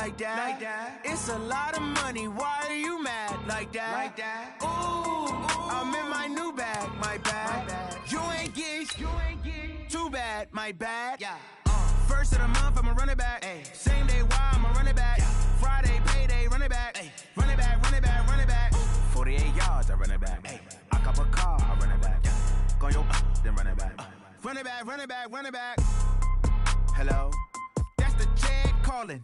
like that. It's a lot of money. Why are you mad like that? Ooh, I'm in my new bag, my bad. You ain't getting too bad, my bad. First of the month, I'ma run it back. Same day, why I'ma run it back. Friday, payday, run it back. Run it back, run it back, run it back. 48 yards, I run it back. I cop a car, I run it back. Go yo, then run it back. Run it back, run it back, run it back. Hello, that's the check calling.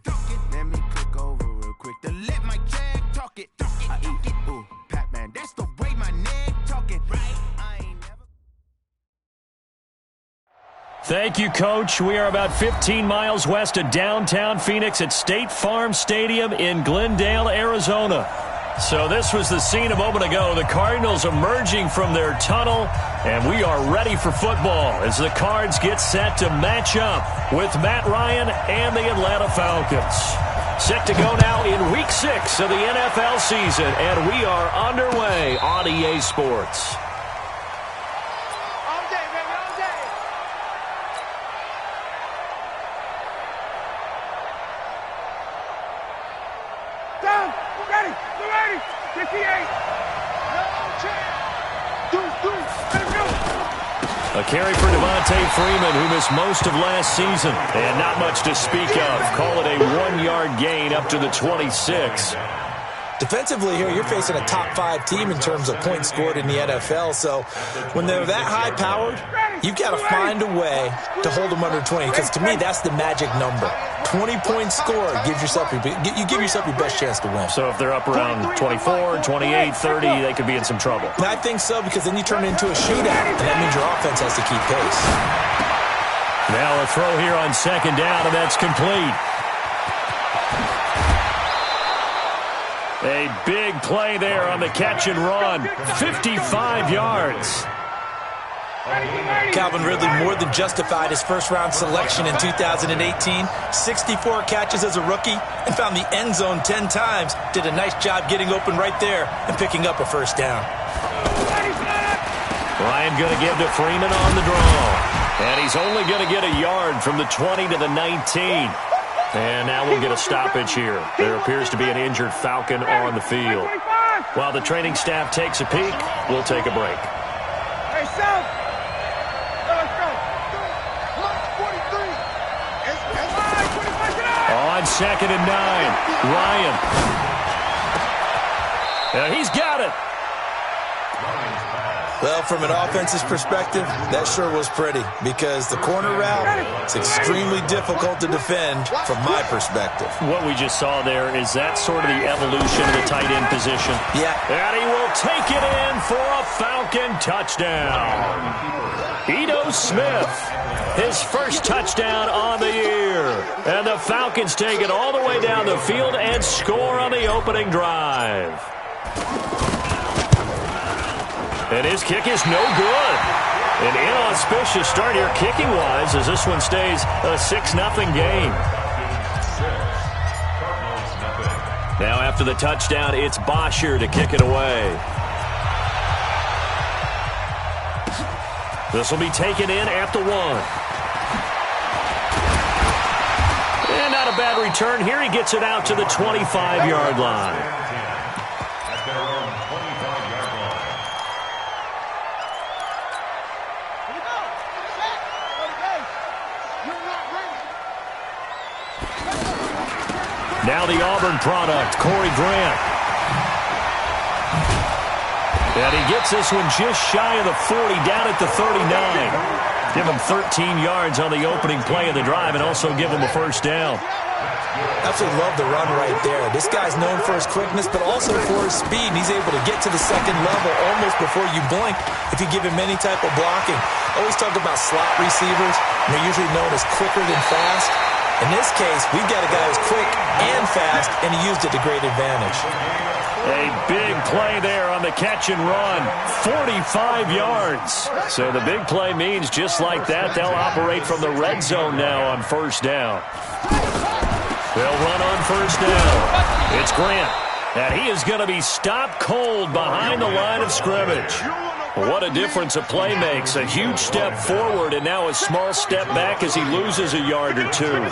Let me click over real quick to let my check talk it. I eat it, ooh, Pac-Man, that's the way my neck talking. Right, I ain't never. Thank you, Coach. We are about 15 miles west of downtown Phoenix at State Farm Stadium in Glendale, Arizona. So this was the scene a moment ago. The Cardinals emerging from their tunnel, and we are ready for football as the Cards get set to match up with Matt Ryan and the Atlanta Falcons. Set to go now in Week 6 of the NFL season, and we are underway on EA Sports. A carry for Devontae Freeman, who missed most of last season, and not much to speak of. Call it a 1-yard gain up to the 26. Defensively here, you're facing a top-5 team in terms of points scored in the NFL, so when they're that high-powered, you've got to find a way to hold them under 20, because to me, that's the magic number. 20 points scored, you give yourself your best chance to win. So if they're up around 24, 28, 30, they could be in some trouble. I think so, because then you turn it into a shootout, and that means your offense has to keep pace. Now a throw here on second down, and that's complete. A big play there on the catch and run. 55 yards. Calvin Ridley more than justified his first-round selection in 2018. 64 catches as a rookie and found the end zone 10 times. Did a nice job getting open right there and picking up a first down. Ryan going to give to Freeman on the draw. And he's only going to get a yard from the 20 to the 19. And now we'll get a stoppage here. There appears to be an injured Falcon on the field. While the training staff takes a peek, we'll take a break. On 2nd and 9, Ryan. He's got it. Well, from an offense's perspective, that sure was pretty, because the corner route is extremely difficult to defend from my perspective. What we just saw there, is that sort of the evolution of the tight end position? Yeah. And he will take it in for a Falcon touchdown. Ito Smith, his first touchdown on the year. And the Falcons take it all the way down the field and score on the opening drive. And his kick is no good. An inauspicious start here kicking-wise as this one stays a 6-0 game. Now after the touchdown, it's Bosher to kick it away. This will be taken in at the 1. And not a bad return here. He gets it out to the 25-yard line. Now the Auburn product, Corey Grant. And he gets this one just shy of the 40, down at the 39. Give him 13 yards on the opening play of the drive and also give him a first down. Absolutely love the run right there. This guy's known for his quickness, but also for his speed. And he's able to get to the second level almost before you blink if you give him any type of blocking. Always talk about slot receivers, and they're usually known as quicker than fast. In this case, we've got a guy who's quick and fast, and he used it to great advantage. A big play there on the catch and run. 45 yards. So the big play means just like that, they'll operate from the red zone now on first down. They'll run on first down. It's Grant. And he is going to be stopped cold behind the line of scrimmage. What a difference a play makes. A huge step forward and now a small step back as he loses a yard or two.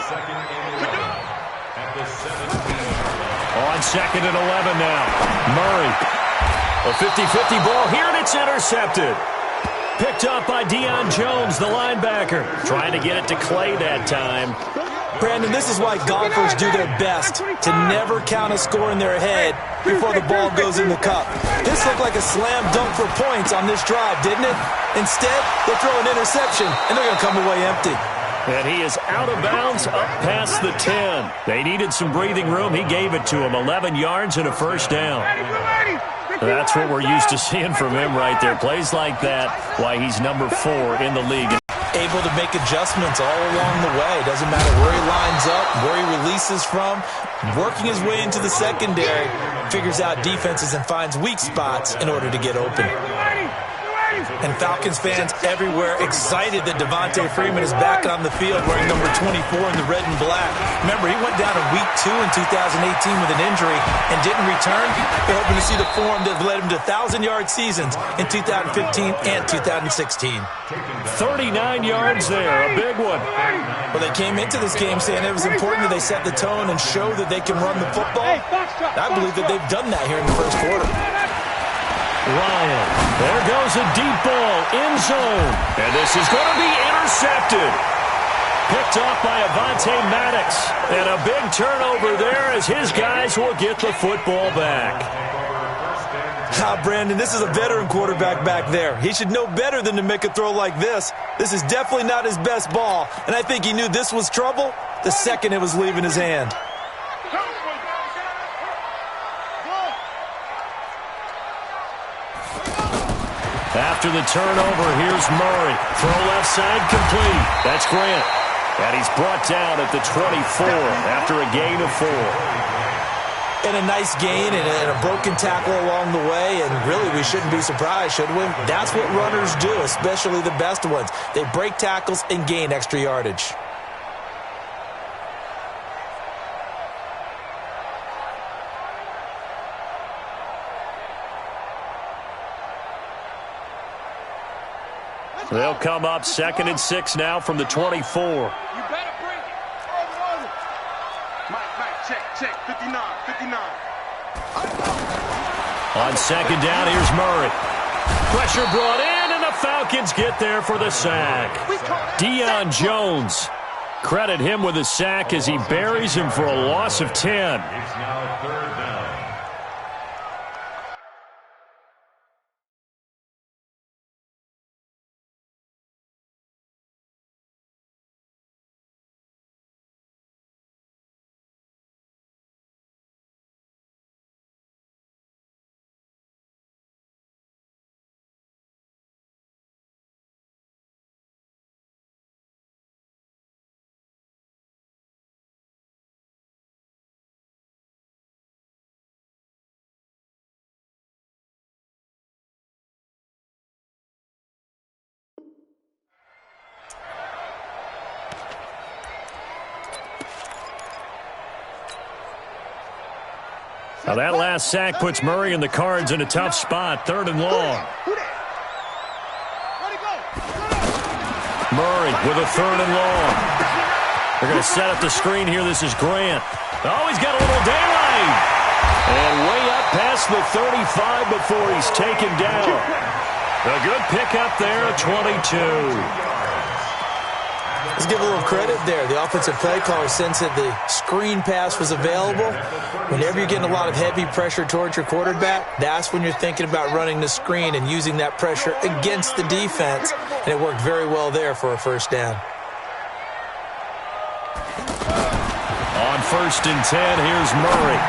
On 2nd and 11 now. Murray. A 50-50 ball here, and it's intercepted. Picked up by Deion Jones, the linebacker. Trying to get it to Clay that time. Brandon, this is why golfers do their best to never count a score in their head before the ball goes in the cup. This looked like a slam dunk for points on this drive, didn't it? Instead, they throw an interception, and they're going to come away empty. And he is out of bounds up past the 10. They needed some breathing room. He gave it to him. 11 yards and a first down. That's what we're used to seeing from him right there. Plays like that, why he's number 4 in the league. Able to make adjustments all along the way. Doesn't matter where he lines up, where he releases from. Working his way into the secondary, figures out defenses and finds weak spots in order to get open. And Falcons fans everywhere excited that Devontae Freeman is back on the field wearing number 24 in the red and black. Remember, he went down in Week 2 in 2018 with an injury and didn't return. They're hoping to see the form that led him to 1,000-yard seasons in 2015 and 2016. 39 yards there, a big one. Well, they came into this game saying it was important that they set the tone and show that they can run the football. I believe that they've done that here in the first quarter. Ryan, there goes a deep ball, end zone, and this is going to be intercepted. Picked off by Avonte Maddox, and a big turnover there as his guys will get the football back. Brandon, this is a veteran quarterback back there. He should know better than to make a throw like this. This is definitely not his best ball, and I think he knew this was trouble the second it was leaving his hand. After the turnover, here's Murray. Throw left side complete. That's Grant. And he's brought down at the 24 after a gain of 4. And a nice gain and a broken tackle along the way, and really we shouldn't be surprised, should we? That's what runners do, especially the best ones. They break tackles and gain extra yardage. They'll come up 2nd and 6 now from the 24. You better bring it. Mike, check. 59. On 2nd down, here's Murray. Pressure brought in, and the Falcons get there for the sack. Deion Jones. Credit him with a sack as he buries him for a loss of 10. It's now 3rd down. Now that last sack puts Murray and the Cards in a tough spot, 3rd and long. Murray with a 3rd and long. They're going to set up the screen here. This is Grant. Oh, he's got a little daylight. And way up past the 35 before he's taken down. A good pickup there, 22. Let's give a little credit there. The offensive play caller sensed that the screen pass was available. Whenever you're getting a lot of heavy pressure towards your quarterback, that's when you're thinking about running the screen and using that pressure against the defense. And it worked very well there for a first down. On 1st and 10, here's Murray.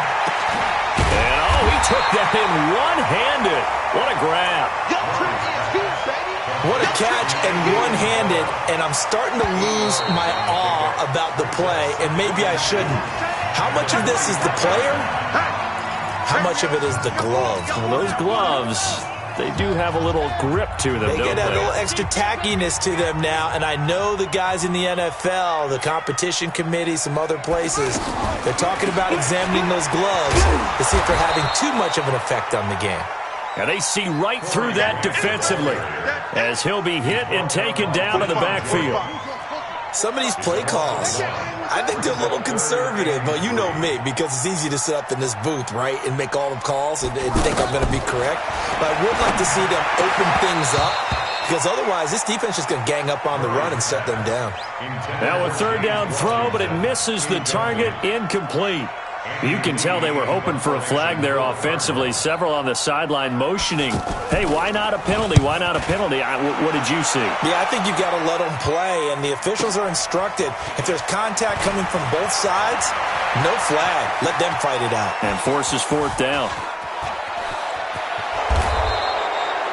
And, he took that in one-handed. What a grab. What a catch and one-handed, and I'm starting to lose my awe about the play, and maybe I shouldn't. How much of this is the player? How much of it is the glove? Well, those gloves, they do have a little grip to them, They get a little extra tackiness to them now, and I know the guys in the NFL, the competition committee, some other places, they're talking about examining those gloves to see if they're having too much of an effect on the game. Now they see right through that defensively as he'll be hit and taken down in the backfield. Some of these play calls, I think they're a little conservative, but you know me, because it's easy to sit up in this booth, right, and make all the calls and think I'm going to be correct. But I would like to see them open things up, because otherwise this defense is going to gang up on the run and shut them down. Now a third down throw, but it misses the target, incomplete. You can tell they were hoping for a flag there offensively. Several on the sideline motioning, hey, why not a penalty? Why not a penalty? What did you see? Yeah, I think you've got to let them play, and the officials are instructed. If there's contact coming from both sides, no flag. Let them fight it out. And forces fourth down.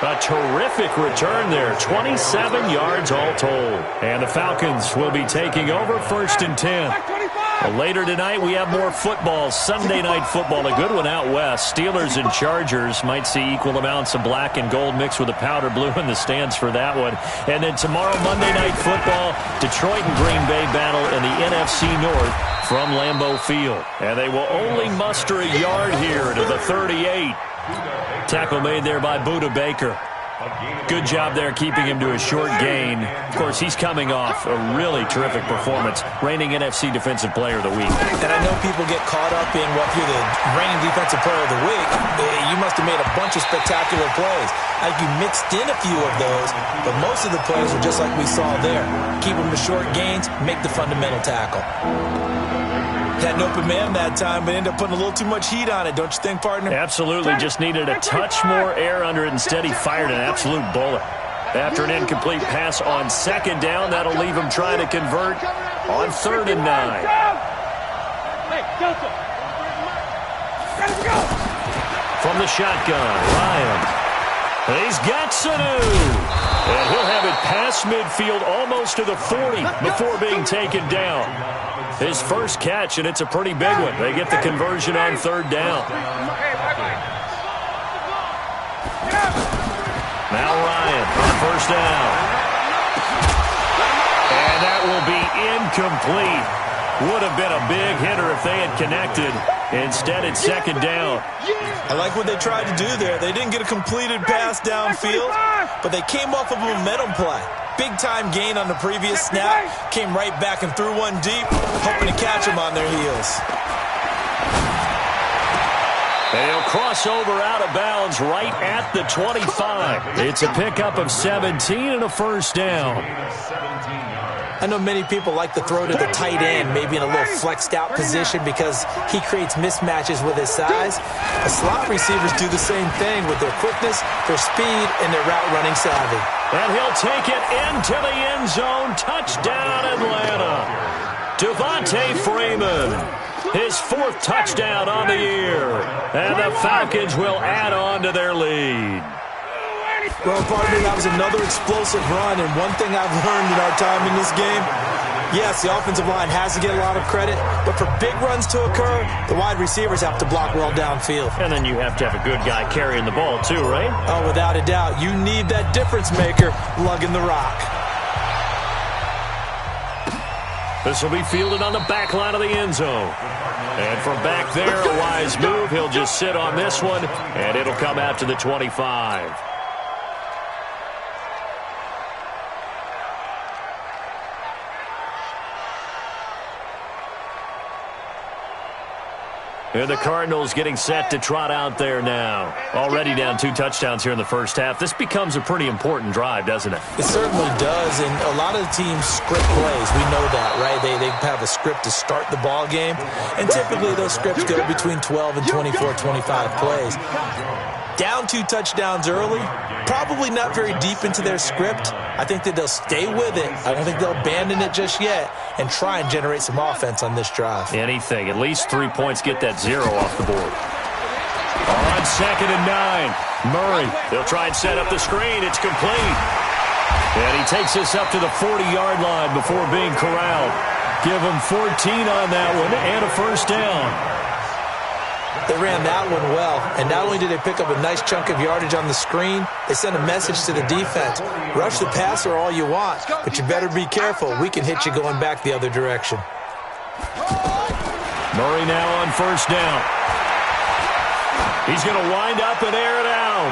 A terrific return there, 27 yards all told. And the Falcons will be taking over 1st and 10. Later tonight, we have more football, Sunday night football, a good one out west. Steelers and Chargers might see equal amounts of black and gold mixed with a powder blue in the stands for that one. And then tomorrow, Monday night football, Detroit and Green Bay battle in the NFC North from Lambeau Field. And they will only muster a yard here to the 38. Tackle made there by Buda Baker. Good job there keeping him to a short gain. Of course, he's coming off a really terrific performance, reigning NFC Defensive Player of the Week. And I know people get caught up in what you're the reigning Defensive Player of the Week. You must have made a bunch of spectacular plays. Like you mixed in a few of those, but most of the plays are just like we saw there. Keep them to short gains, make the fundamental tackle. Had an open man that time, but ended up putting a little too much heat on it, don't you think, partner? Absolutely. Just needed a touch more air under it. Instead, he fired an absolute bullet. After an incomplete pass on 2nd down, that'll leave him trying to convert on 3rd and 9. From the shotgun, Ryan. He's got Sanu. And he'll have it past midfield almost to the 40 before being taken down. His first catch, and it's a pretty big one. They get the conversion on 3rd down. Now Ryan on 1st down. And that will be incomplete. Would have been a big hitter if they had connected. Instead, it's 2nd down. I like what they tried to do there. They didn't get a completed pass downfield, but they came off of a momentum play. Big-time gain on the previous snap. Came right back and threw one deep, hoping to catch them on their heels. And he'll cross over out of bounds right at the 25. It's a pickup of 17 and a 1st down. I know many people like to throw to the tight end, maybe in a little flexed out position because he creates mismatches with his size. The slot receivers do the same thing with their quickness, their speed, and their route running savvy. And he'll take it into the end zone. Touchdown, Atlanta. Devontae Freeman, his 4th touchdown on the year. And the Falcons will add on to their lead. Well, partner, that was another explosive run, and one thing I've learned in our time in this game, yes, the offensive line has to get a lot of credit, but for big runs to occur, the wide receivers have to block well downfield. And then you have to have a good guy carrying the ball too, right? Oh, without a doubt. You need that difference maker lugging the rock. This will be fielded on the back line of the end zone. And from back there, a wise move. He'll just sit on this one, and it'll come out to the 25. And the Cardinals getting set to trot out there now. Already down 2 touchdowns here in the first half. This becomes a pretty important drive, doesn't it? It certainly does, and a lot of the teams script plays. We know that, right? They have a script to start the ball game, and typically those scripts go between 12 and 24, 25 plays. Down 2 touchdowns early, probably not very deep into their script. I think that they'll stay with it. I don't think they'll abandon it just yet and try and generate some offense on this drive. Anything. At least 3 points. Get that 0 off the board. On 2nd and 9. Murray. They'll try and set up the screen. It's complete. And he takes us up to the 40-yard line before being corralled. Give him 14 on that one and a 1st down. They ran that one well, and not only did they pick up a nice chunk of yardage on the screen, they sent a message to the defense. Rush the passer all you want, but you better be careful. We can hit you going back the other direction. Murray now on 1st down. He's going to wind up and air it out.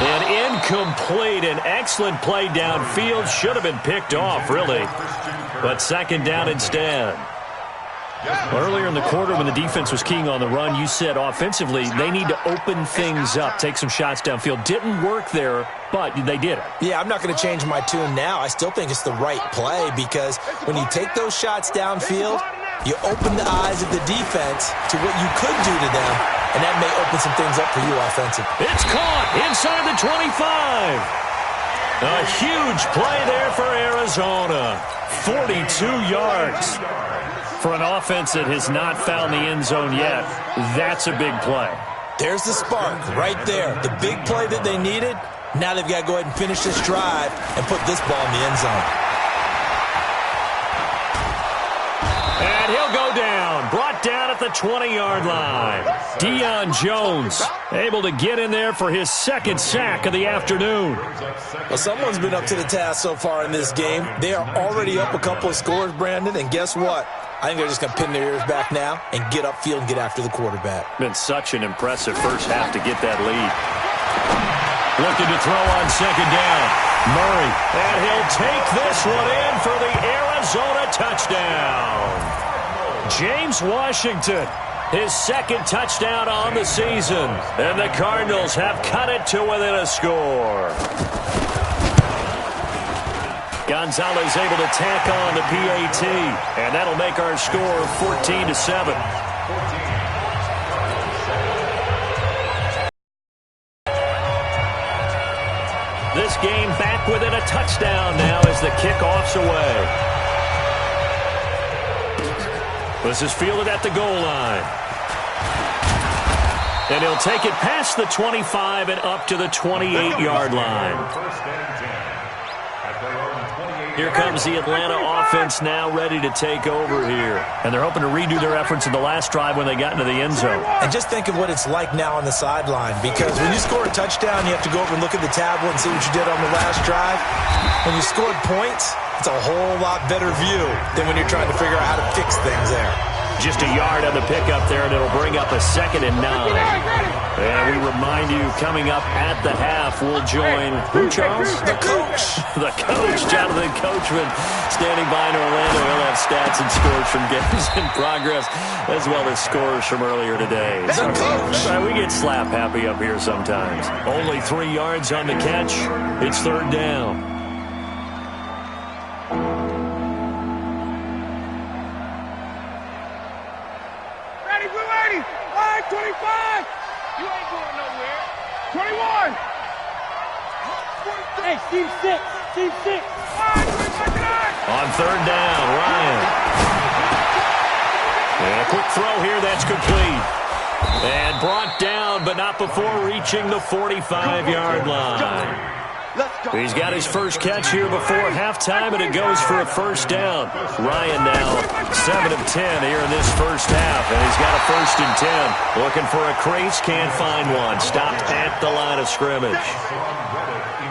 An incomplete, an excellent play downfield. Should have been picked off, really. But second down instead. Earlier in the quarter when the defense was keying on the run, you said offensively they need to open things up, take some shots downfield. Didn't work there, but they did it. Yeah, I'm not going to change my tune now. I still think it's the right play because when you take those shots downfield, you open the eyes of the defense to what you could do to them, and that may open some things up for you offensively. It's caught inside the 25. A huge play there for Arizona. 42 yards. For an offense that has not found the end zone yet, that's a big play. There's the spark right there. The big play that they needed. Now they've got to go ahead and finish this drive and put this ball in the end zone. And he'll go down. Brought down at the 20-yard line. Deion Jones able to get in there for his second sack of the afternoon. Well, someone's been up to the task so far in this game. They are already up a couple of scores, Brandon, and guess what? I think they're just going to pin their ears back now and get upfield and get after the quarterback. Been such an impressive first half to get that lead. Looking to throw on second down. Murray. And he'll take this one in for the Arizona touchdown. James Washington, his second touchdown on the season. And the Cardinals have cut it to within a score. Gonzalez able to tack on the PAT, and that'll make our score 14-7. This game back within a touchdown now as the kickoff's away. This is fielded at the goal line. And he'll take it past the 25 and up to the 28-yard line. Here comes the Atlanta offense now ready to take over here. And they're hoping to redo their efforts in the last drive when they got into the end zone. And just think of what it's like now on the sideline, because when you score a touchdown, you have to go over and look at the tablet and see what you did on the last drive. When you scored points, it's a whole lot better view than when you're trying to figure out how to fix things there. Just a yard on the pickup there, and it'll bring up a 2nd and 9. And we remind you, coming up at the half, we'll join who, Charles? The coach. The coach, Jonathan Coachman, standing by in Orlando. He'll have stats and scores from games in progress, as well as scores from earlier today. The coach. We get slap happy up here sometimes. Only 3 yards on the catch. It's third down. Hey, Steve 6. On third down, Ryan. And a quick throw here, that's complete. And brought down, but not before reaching the 45-yard line. He's got his first catch here before halftime, and it goes for a first down. Ryan now 7 of 10 here in this first half, and he's got a 1st and 10. Looking for a crease, can't find one. Stopped at the line of scrimmage.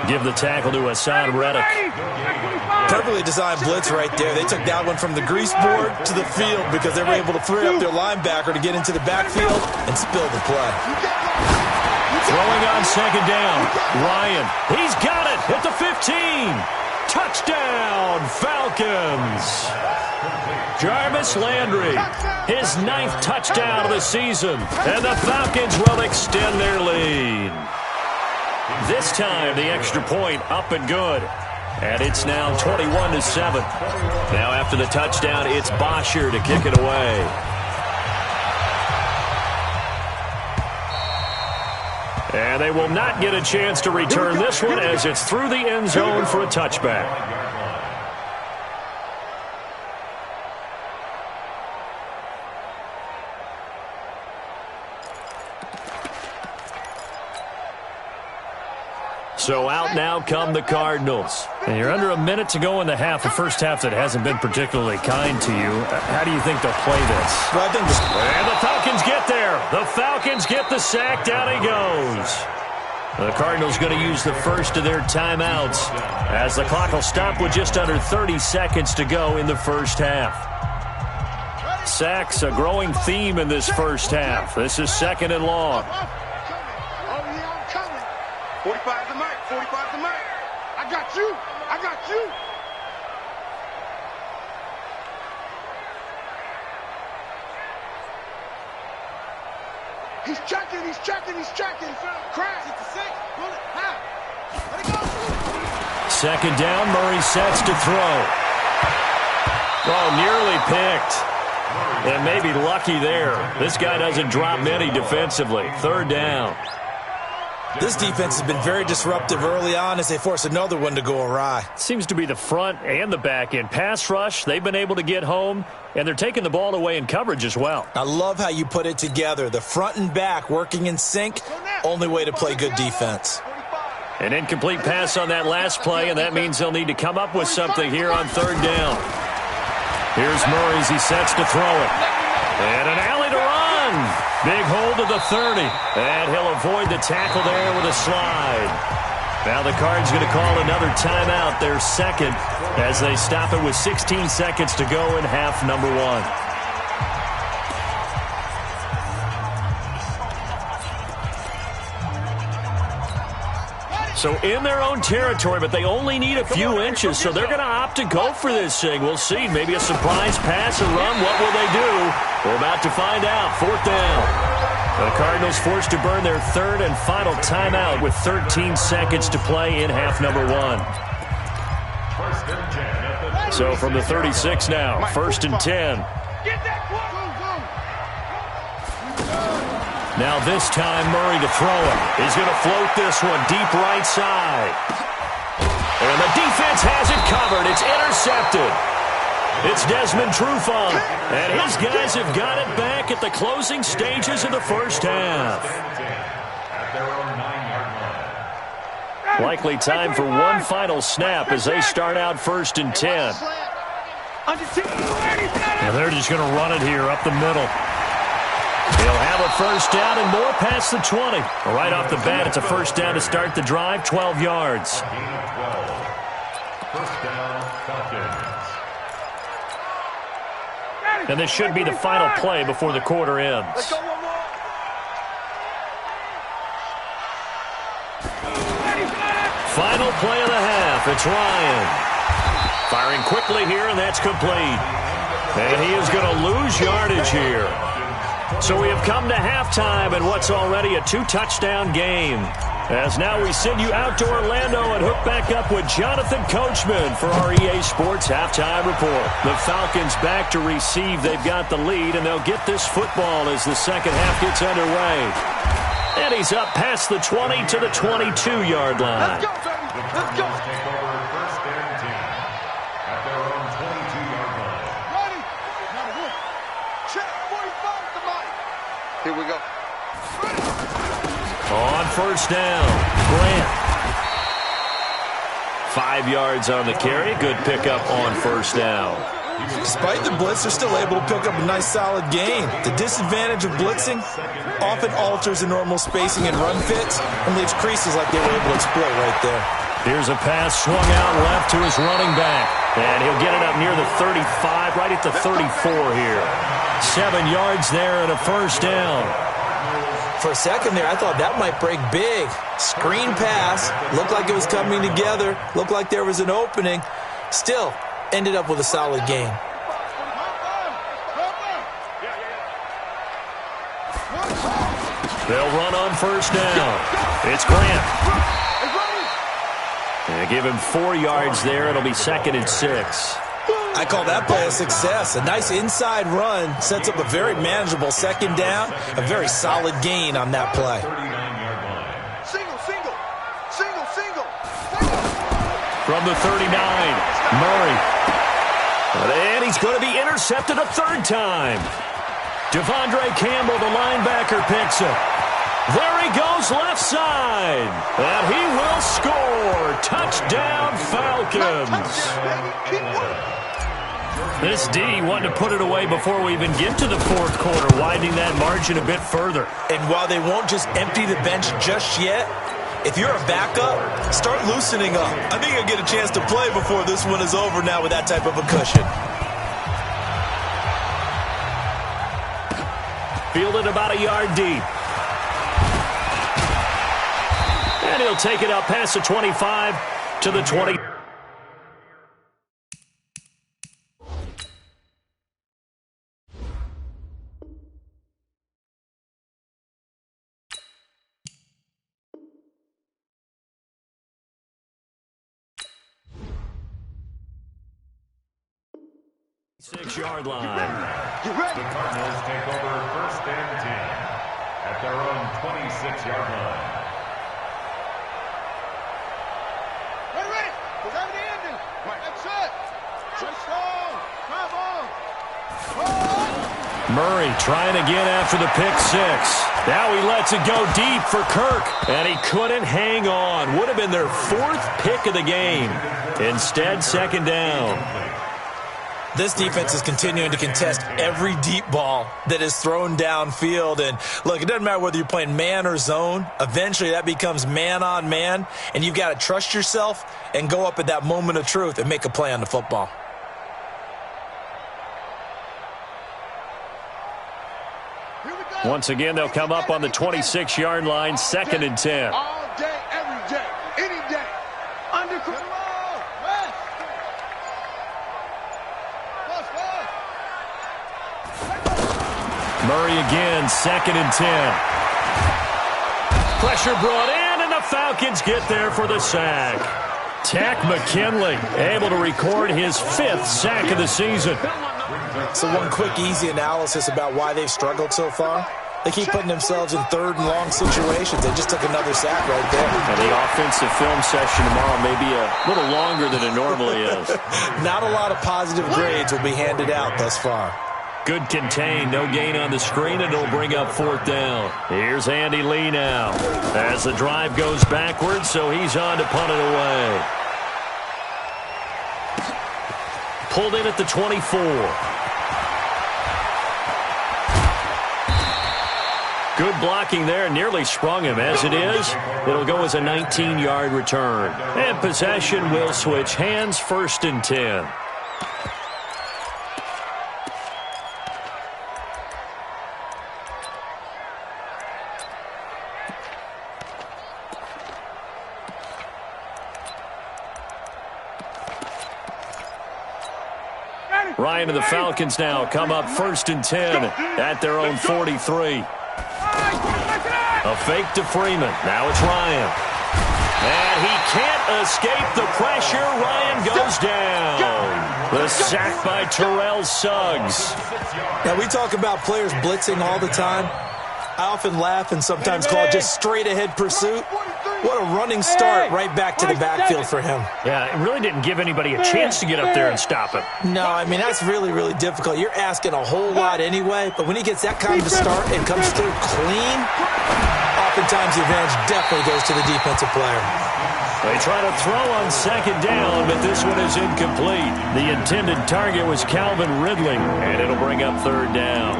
Give the tackle to Hassan Reddick. Perfectly designed blitz right there. They took that one from the grease board to the field because they were able to free up their linebacker to get into the backfield and spill the play. Throwing on second down. Ryan, he's got it at the 15. Touchdown, Falcons. Jarvis Landry, his 9th touchdown of the season. And the Falcons will extend their lead. This time, the extra point up and good. And it's now 21-7. Now after the touchdown, it's Bosher to kick it away. And they will not get a chance to return this one as it's through the end zone for a touchback. So out now come the Cardinals. And you're under a minute to go in the half, a first half that hasn't been particularly kind to you. How do you think they'll play this? Well, I think and the Falcons get there. The Falcons get the sack. Down he goes. The Cardinals going to use the first of their timeouts as the clock will stop with just under 30 seconds to go in the first half. Sacks, a growing theme in this first half. This is 2nd and long. 45 45 to Mike. I got you. I got you. He's checking, he's checking, he's checking. Crash. It's a 6. Pull it. Now. Let it go. Second down, Murray sets to throw. Oh, nearly picked. And maybe lucky there. This guy doesn't drop many defensively. Third down. This defense has been very disruptive early on as they force another one to go awry. Seems to be the front and the back end. Pass rush, they've been able to get home, and they're taking the ball away in coverage as well. I love how you put it together. The front and back working in sync, only way to play good defense. An incomplete pass on that last play, and that means they'll need to come up with something here on third down. Here's Murray as he sets to throw it. And an alley to run. Big hold to the 30. And he'll avoid the tackle there with a slide. Now the Cards going to call another timeout, their second, as they stop it with 16 seconds to go in half number 1. So in their own territory, but they only need a few inches, so they're going to opt to go for this thing. We'll see. Maybe a surprise pass or run. What will they do? We're about to find out. Fourth down. The Cardinals forced to burn their third and final timeout with 13 seconds to play in half number 1. So from the 36 now, first and 10. Now this time, Murray to throw it. He's going to float this one deep right side. And the defense has it covered. It's intercepted. It's Desmond Trufant. And his guys have got it back at the closing stages of the first half. Likely time for one final snap as they start out first and 10. And they're just going to run it here up the middle. He'll have a first down and more past the 20. Right off the bat, it's a first down to start the drive, 12 yards. First down, Falcons. And this should be the final play before the quarter ends. Final play of the half. It's Ryan. Firing quickly here, and that's complete. And he is going to lose yardage here. So we have come to halftime in what's already a 2-touchdown game. As now we send you out to Orlando and hook back up with Jonathan Coachman for our EA Sports Halftime Report. The Falcons back to receive. They've got the lead, and they'll get this football as the second half gets underway. And he's up past the 20 to the 22-yard line. Let's go, baby. Let's go. Take over first and 10 at their own 22-yard line. Ready? Check 45 to Mike. Here we go. On first down, Grant. 5 yards on the carry. Good pickup on first down. Despite the blitz, they're still able to pick up a nice, solid gain. The disadvantage of blitzing often alters the normal spacing and run fits and leaves creases like they were able to exploit right there. Here's a pass swung out left to his running back. And he'll get it up near the 35, right at the 34 here. 7 yards there and a first down. For a second there, I thought that might break big. Screen pass. Looked like it was coming together. Looked like there was an opening. Still, ended up with a solid gain. They'll run on first down. It's Grant. And give him 4 yards there. It'll be second and 6. I call that play a success. A nice inside run sets up a very manageable second down. A very solid gain on that play. Single. From the 39, Murray. And he's going to be intercepted a third time. Devondre Campbell, the linebacker, picks it. There he goes left side. And he will score. Touchdown, Falcons. This D wanted to put it away before we even get to the fourth quarter, widening that margin a bit further. And while they won't just empty the bench just yet, if you're a backup, start loosening up. I think you'll get a chance to play before this one is over now with that type of a cushion. Fielded about a yard deep. And And he'll take it up past the 25 to the 20. Six-yard line. You ready? The Cardinals take over 1st and 10 at their own 26-yard line. Ready? We're having the ending. Right. That's it. Stay strong. Come on. Murray trying again after the pick six. Now he lets it go deep for Kirk, and he couldn't hang on. Would have been their 4th pick of the game. Instead, second down. This defense is continuing to contest every deep ball that is thrown downfield. And, look, it doesn't matter whether you're playing man or zone. Eventually, that becomes man on man. And you've got to trust yourself and go up at that moment of truth and make a play on the football. Once again, they'll come up on the 26-yard line, 2nd and 10. All day, every day, any day. Under control. Murray again, 2nd and 10. Pressure brought in, and the Falcons get there for the sack. Tack McKinley able to record his 5th sack of the season. So one quick, easy analysis about why they've struggled so far. They keep putting themselves in 3rd and long situations. They just took another sack right there. And the offensive film session tomorrow may be a little longer than it normally is. Not a lot of positive grades will be handed out thus far. Good contain, no gain on the screen, and it'll bring up 4th down. Here's Andy Lee now as the drive goes backwards, so he's on to punt it away. Pulled in at the 24. Good blocking there, nearly sprung him. As it is, it'll go as a 19-yard return. And possession will switch hands, 1st and 10. Ryan and the Falcons now come up 1st and 10 at their own 43. A fake to Freeman. Now it's Ryan. And he can't escape the pressure. Ryan goes down. The sack by Terrell Suggs. Now, we talk about players blitzing all the time. I often laugh and sometimes call it just straight-ahead pursuit. What a running start right back to the backfield for him. Yeah, it really didn't give anybody a chance to get up there and stop him. No, I mean, that's really, really difficult. You're asking a whole lot anyway, but when he gets that kind of a start and comes through clean, oftentimes the advantage definitely goes to the defensive player. They try to throw on 2nd down, but this one is incomplete. The intended target was Calvin Ridley, and it'll bring up 3rd down.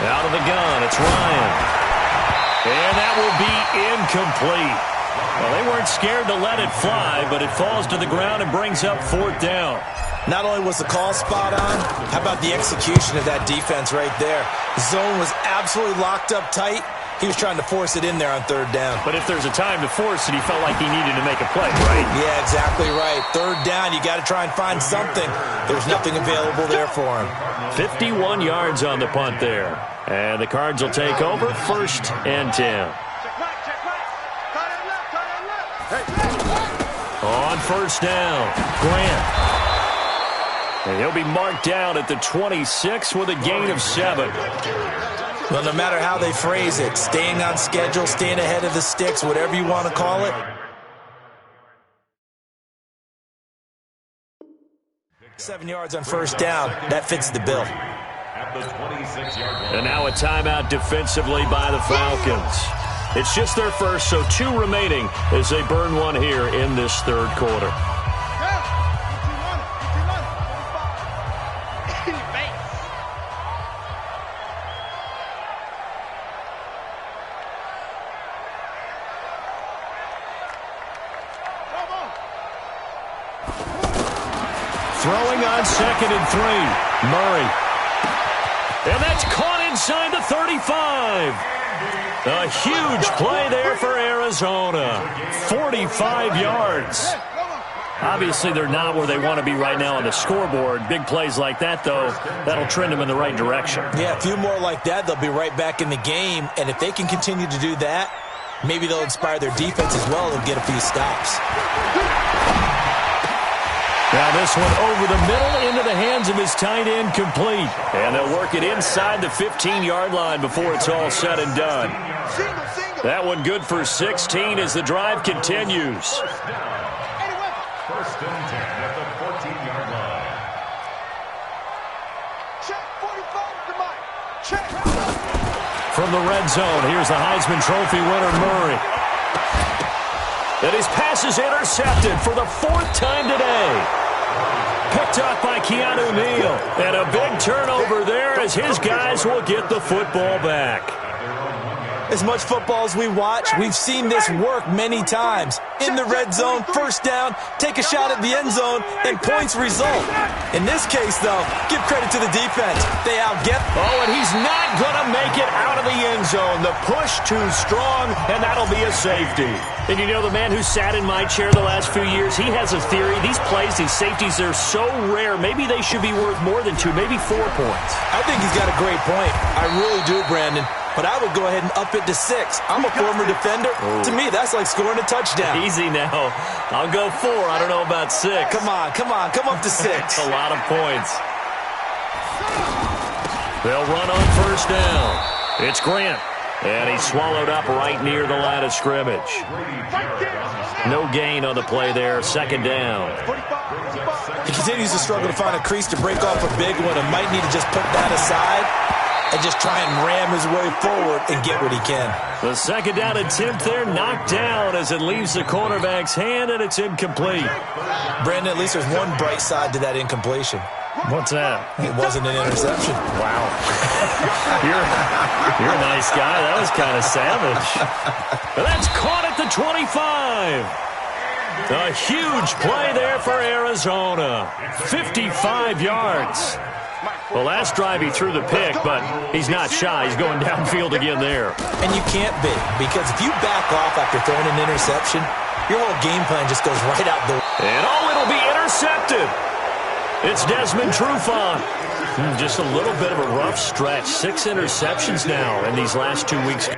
Out of the gun, it's Ryan. And that will be incomplete. Well, they weren't scared to let it fly, but it falls to the ground and brings up 4th down. Not only was the call spot on, how about the execution of that defense right there? Zone was absolutely locked up tight. He was trying to force it in there on 3rd down. But if there's a time to force it, he felt like he needed to make a play, right? Yeah, exactly right. 3rd down, you got to try and find something. There's nothing available there for him. 51 yards on the punt there. And the Cards will take over 1st and 10. On 1st down, Grant. And he'll be marked down at the 26 with a gain of 7. Well, no matter how they phrase it, staying on schedule, staying ahead of the sticks, whatever you want to call it. 7 yards on 1st down. That fits the bill. And now a timeout defensively by the Falcons. It's just their first, so 2 remaining as they burn one here in this 3rd quarter. Throwing on 2nd and 3. Murray. And that's caught inside the 35. A huge play there for Arizona. 45 yards. Obviously, they're not where they want to be right now on the scoreboard. Big plays like that, though, that'll trend them in the right direction. Yeah, a few more like that, they'll be right back in the game. And if they can continue to do that, maybe they'll inspire their defense as well and get a few stops. Now this one over the middle into the hands of his tight end, complete. And they'll work it inside the 15-yard line before it's all said and done. That one good for 16 as the drive continues. First and 10 at the 14-yard line. Check 45 to Mike. Check. From the red zone, here's the Heisman Trophy winner, Murray. And his pass is intercepted for the 4th time today. Picked up by Keanu Neal. And a big turnover there as his guys will get the football back. As much football as we watch, we've seen this work many times. In the red zone, first down, take a shot at the end zone, and points result. In this case, though, give credit to the defense. They outget. Oh, and he's not going to make it out of the end zone. The push too strong, and that'll be a safety. And you know, the man who sat in my chair the last few years, he has a theory. These plays, these safeties, they're so rare. Maybe they should be worth more than 2, maybe 4 points. I think he's got a great point. I really do, Brandon. But I would go ahead and up it to 6. I'm a former defender. Oh. To me, that's like scoring a touchdown. Easy now. I'll go 4. I don't know about 6. Come on. Come up to 6. That's a lot of points. They'll run on first down. It's Grant. And he's swallowed up right near the line of scrimmage. No gain on the play there. 2nd down. He continues to struggle to find a crease to break off a big one and might need to just put that aside and just try and ram his way forward and get what he can. The 2nd down attempt there knocked down as it leaves the quarterback's hand, and it's incomplete. Brandon, at least there's one bright side to that incompletion. What's that? It wasn't an interception. Wow. You're a nice guy. That was kind of savage. And that's caught at the 25. A huge play there for Arizona. 55 yards. Well, last drive he threw the pick, but he's not shy. He's going downfield again there. And you can't be, because if you back off after throwing an interception, your whole game plan just goes right out the... And it'll be intercepted. It's Desmond Trufant. Just a little bit of a rough stretch. 6 interceptions now in these last 2 weeks.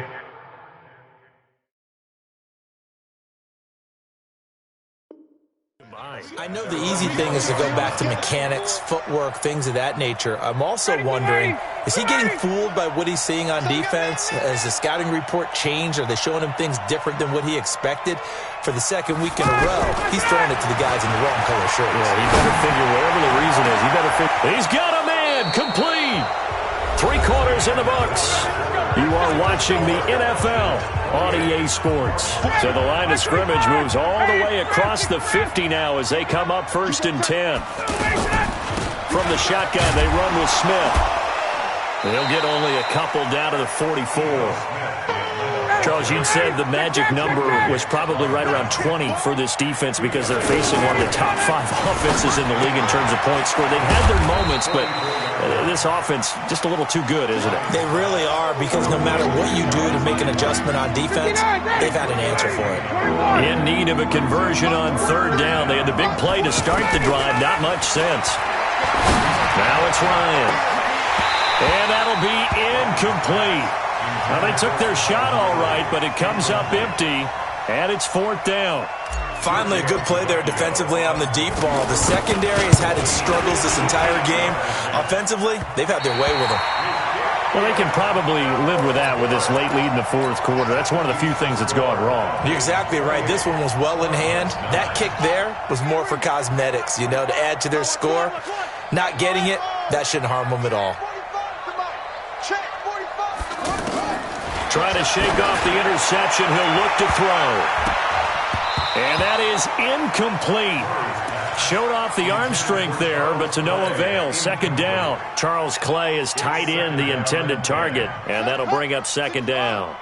I know the easy thing is to go back to mechanics, footwork, things of that nature. I'm also wondering, is he getting fooled by what he's seeing on defense? Has the scouting report changed? Are they showing him things different than what he expected? For the 2nd week in a row, he's throwing it to the guys in the wrong color shirts. Yeah, he better figure whatever the reason is. He better figure. He's got a man, complete. 3 quarters in the books. You are watching the NFL on EA Sports. So the line of scrimmage moves all the way across the 50 now as they come up 1st and 10. From the shotgun, they run with Smith. They'll get only a couple down to the 44. Charles, you'd said the magic number was probably right around 20 for this defense because they're facing one of the top 5 offenses in the league in terms of points scored. They've had their moments, but this offense just a little too good, isn't it? They really are, because no matter what you do to make an adjustment on defense, they've had an answer for it. In need of a conversion on 3rd down. They had the big play to start the drive. Not much sense. Now it's Ryan. And that'll be incomplete. Well, they took their shot all right, but it comes up empty, and it's 4th down. Finally, a good play there defensively on the deep ball. The secondary has had its struggles this entire game. Offensively, they've had their way with them. Well, they can probably live with that with this late lead in the 4th quarter. That's one of the few things that's gone wrong. You're exactly right. This one was well in hand. That kick there was more for cosmetics, to add to their score. Not getting it, that shouldn't harm them at all. Trying to shake off the interception. He'll look to throw. And that is incomplete. Showed off the arm strength there, but to no avail. 2nd down. Charles Clay is tied in the intended target, and that'll bring up 2nd down.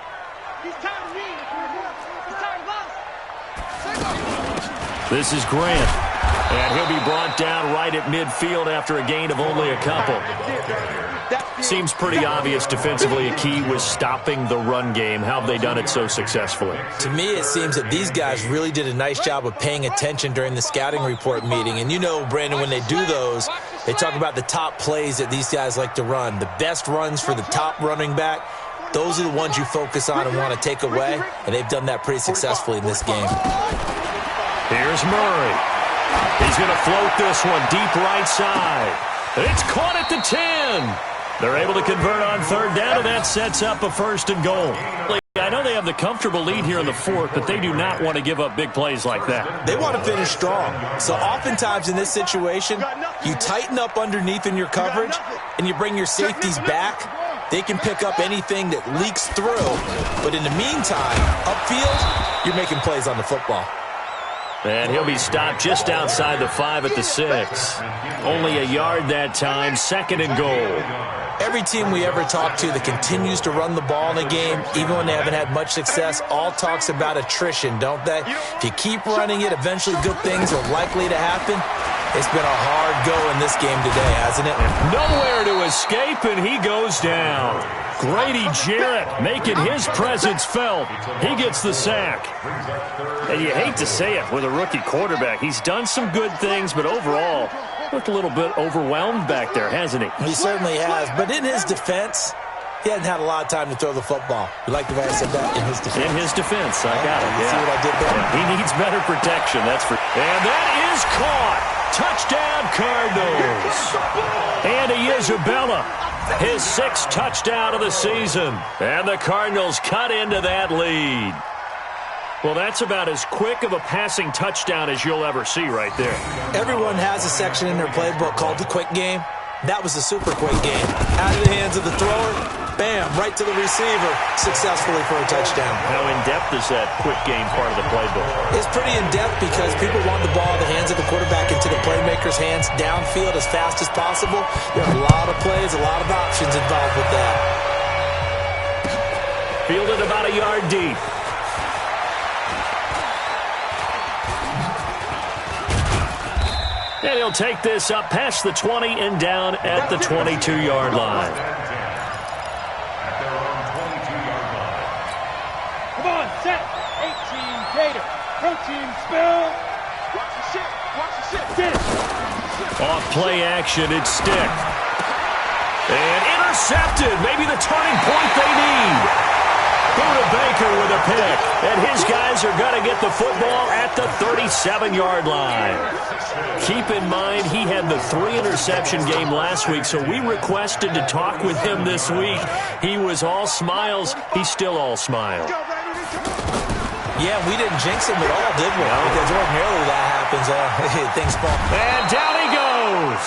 This is Grant. And he'll be brought down right at midfield after a gain of only a couple. Seems pretty obvious defensively a key was stopping the run game. How have they done it so successfully? To me, it seems that these guys really did a nice job of paying attention during the scouting report meeting. And you know, Brandon, when they do those, they talk about the top plays that these guys like to run. The best runs for the top running back, those are the ones you focus on and want to take away. And they've done that pretty successfully in this game. Here's Murray. He's going to float this one deep right side. It's caught at the 10. They're able to convert on third down, and that sets up a 1st and goal. I know they have the comfortable lead here in the 4th, but they do not want to give up big plays like that. They want to finish strong. So oftentimes in this situation, you tighten up underneath in your coverage, and you bring your safeties back. They can pick up anything that leaks through. But in the meantime, upfield, you're making plays on the football. And he'll be stopped just outside the 5 at the 6. Only a yard that time, 2nd and goal. Every team we ever talk to that continues to run the ball in a game, even when they haven't had much success, all talks about attrition, don't they? If you keep running it, eventually good things are likely to happen. It's been a hard go in this game today, hasn't it? Nowhere to escape, and he goes down. Grady Jarrett making his presence felt. He gets the sack. And you hate to say it with a rookie quarterback. He's done some good things, but overall, looked a little bit overwhelmed back there, hasn't he? He certainly has. But in his defense, he hasn't had a lot of time to throw the football. You like the way I said that? In his defense. In his defense, I got it. You see what I did there? Yeah, he needs better protection, that's for. And that is caught. Touchdown, Cardinals. Andy Isabella, his 6th touchdown of the season. And the Cardinals cut into that lead. Well, that's about as quick of a passing touchdown as you'll ever see right there. Everyone has a section in their playbook called the quick game. That was the super quick game. Out of the hands of the thrower, bam, right to the receiver, successfully for a touchdown. How in-depth is that quick game part of the playbook? It's pretty in-depth because people want the ball in the hands of the quarterback into the playmaker's hands downfield as fast as possible. There are a lot of plays, a lot of options involved with that. Fielded about a yard deep. And he'll take this up past the 20 and down at the 22-yard line. At their own 22-yard line. Come on, set. 18 Gator. Protein spill. Watch the shit. Watch the shit. Get it. Off play action, it's Stick. And intercepted. Maybe the turning point they need. Buda Baker with a pick. And his guys are going to get the football at the 37-yard line. Keep in mind, he had the 3-interception game last week, so we requested to talk with him this week. He was all smiles. He's still all smile. Yeah, we didn't jinx him at all, did we? No. Because ordinarily that happens. Things fall. And down he goes.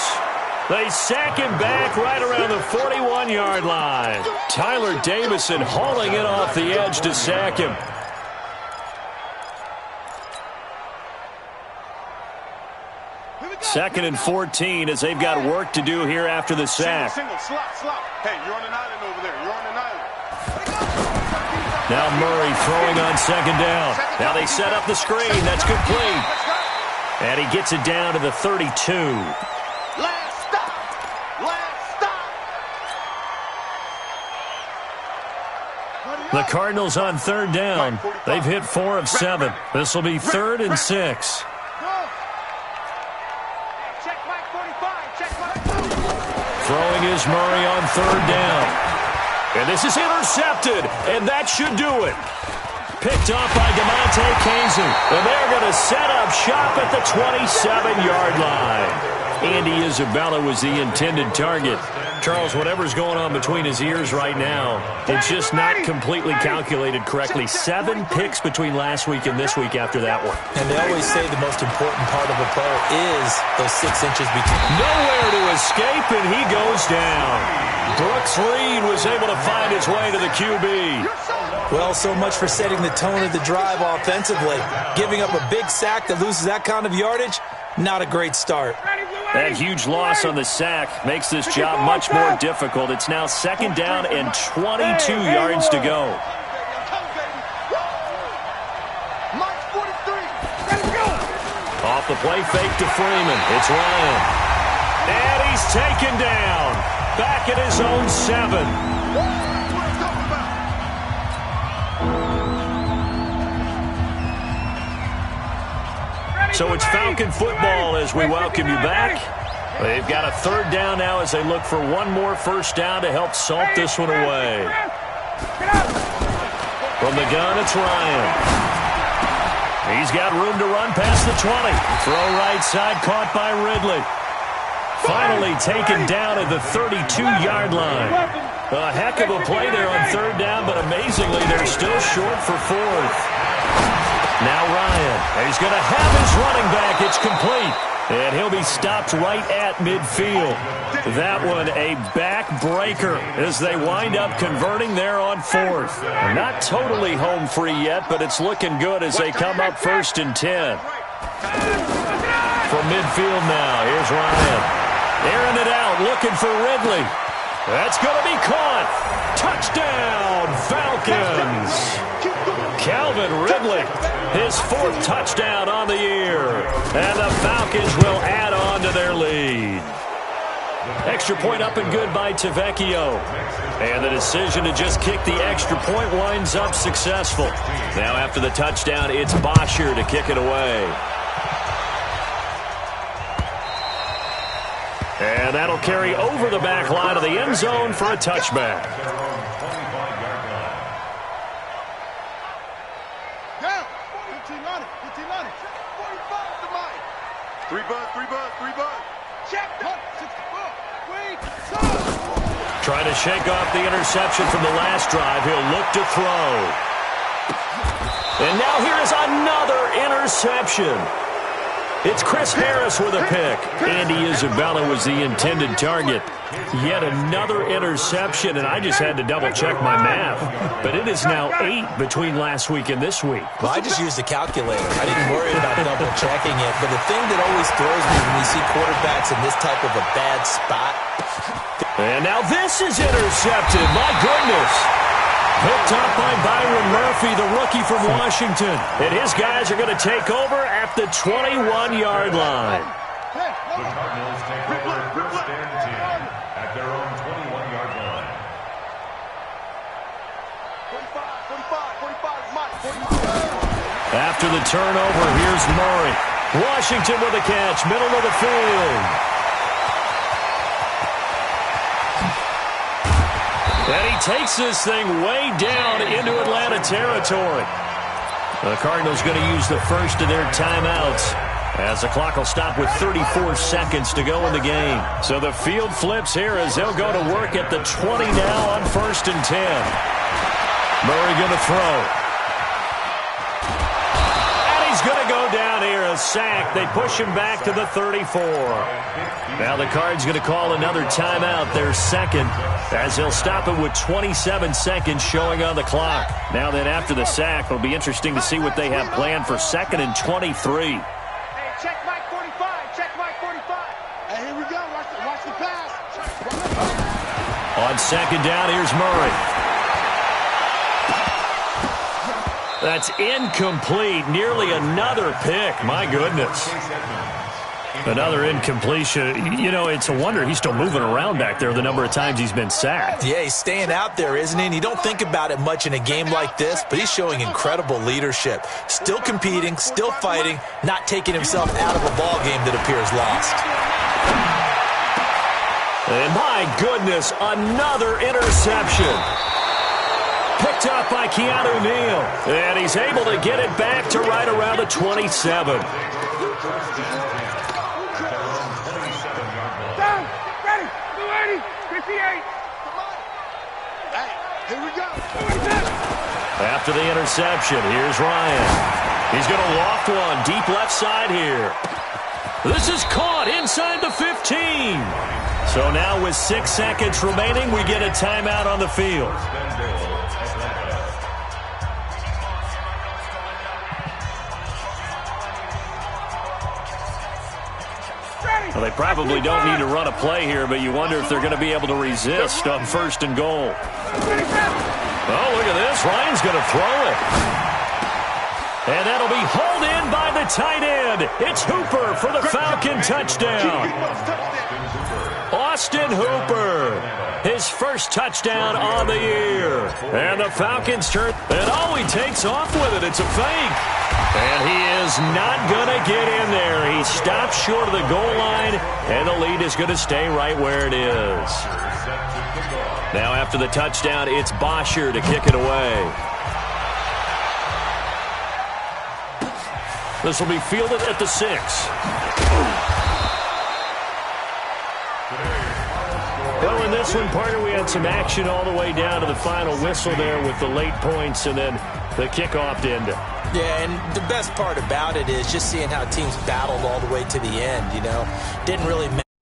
They sack him back right around the 41-yard line. Tyler Davison hauling it off the edge to sack him. Second and 14 as they've got work to do here after the sack. Single, slot. Hey, you're on an island over there. You're on an island. Now Murray throwing on 2nd down. Now they set up the screen. That's complete. And he gets it down to the 32. Last stop. The Cardinals on 3rd down. They've hit 4 of 7. This will be 3rd and 6. Throwing is Murray on 3rd down. And this is intercepted, and that should do it. Picked off by DeMonte Kazin. And they're going to set up shop at the 27-yard line. Andy Isabella was the intended target. Charles, whatever's going on between his ears right now, it's just not completely calculated correctly. 7 picks between last week and this week after that one. And they always say the most important part of a player is those 6 inches between. Nowhere to escape, and he goes down. Brooks Reed was able to find his way to the QB. Well, so much for setting the tone of the drive offensively. Giving up a big sack that loses that kind of yardage, not a great start. That huge loss on the sack makes this job much more difficult. It's now 2nd down and 22 yards to go. Off off the play fake to Freeman. It's Ryan. And he's taken down. Back at his own 7. So it's Falcon football as we welcome you back. They've got a 3rd down now as they look for one more first down to help salt this one away. From the gun, it's Ryan. He's got room to run past the 20. Throw right side, caught by Ridley. Finally taken down at the 32-yard line. A heck of a play there on 3rd down, but amazingly, they're still short for 4th. Now Ryan. He's going to have his running back. It's complete. And he'll be stopped right at midfield. That one a backbreaker as they wind up converting there on 4th. Not totally home free yet, but it's looking good as they come up 1st and 10. From midfield now, here's Ryan. Airing it out, looking for Ridley. That's going to be caught. Touchdown, Falcons. Calvin Ridley, his 4th touchdown on the year. And the Falcons will add on to their lead. Extra point up and good by Tavecchio. And the decision to just kick the extra point winds up successful. Now after the touchdown, it's Bosher to kick it away. And that'll carry over the back line of the end zone for a touchback. Down. 15 on it. 15 on it. 45 to Mike. 3 bucks, 3 bucks, 3 bucks. Check. 64. Wait. Trying to shake off the interception from the last drive. He'll look to throw. And now here is another interception. It's Chris Harris with a pick. Andy Isabella was the intended target. Yet another interception, and I just had to double-check my math. But it is now 8 between last week and this week. Well, I just used a calculator. I didn't worry about double-checking it. But the thing that always throws me when we see quarterbacks in this type of a bad spot. And now this is intercepted. My goodness. Picked up by Byron Murphy, the rookie from Washington. And his guys are going to take over at the 21-yard line. The Cardinals take over 1st and 10 at their own 21-yard line. 45, After the turnover, here's Murray. Washington with a catch, middle of the field. And he takes this thing way down into Atlanta territory. The Cardinals going to use the first of their timeouts as the clock will stop with 34 seconds to go in the game. So the field flips here as they'll go to work at the 20 now on 1st and 10. Murray going to throw. He's going to go down here, a sack. They push him back to the 34. Now the Cards going to call another timeout, their second, as they'll stop it with 27 seconds showing on the clock. Now then after the sack, it'll be interesting to see what they have planned for 2nd and 23. Hey, check Mike 45. Check Mike 45. Hey, here we go. Watch the pass. On 2nd down, here's Murray. That's incomplete. Nearly another pick. My goodness. Another incompletion. You know, it's a wonder he's still moving around back there the number of times he's been sacked. Yeah, he's staying out there, isn't he? And you don't think about it much in a game like this, but he's showing incredible leadership. Still competing, still fighting, not taking himself out of a ball game that appears lost. And my goodness, another interception. Picked up by Keanu Neal. And he's able to get it back to right around the 27. Down. Ready. 280. 58. Hey, here we go. After the interception, here's Ryan. He's going to loft one deep left side here. This is caught inside the 15. So now with 6 seconds remaining, we get a timeout on the field. Well, they probably don't need to run a play here, but you wonder if they're going to be able to resist on 1st and goal. Oh, look at this. Ryan's going to throw it. And that'll be hauled Pulled in by the tight end. It's Hooper for the Falcon touchdown. Austin Hooper, his first touchdown on the year. And the Falcons turn, and he takes off with it. It's a fake. And he is not going to get in there. He stops short of the goal line, and the lead is going to stay right where it is. Now after the touchdown, it's Bosher to kick it away. This will be fielded at the 6. Well, in this one, partner, we had some action all the way down to the final whistle there with the late points and then the kickoff to end it. Yeah, and the best part about it is just seeing how teams battled all the way to the end, you know. Didn't really matter.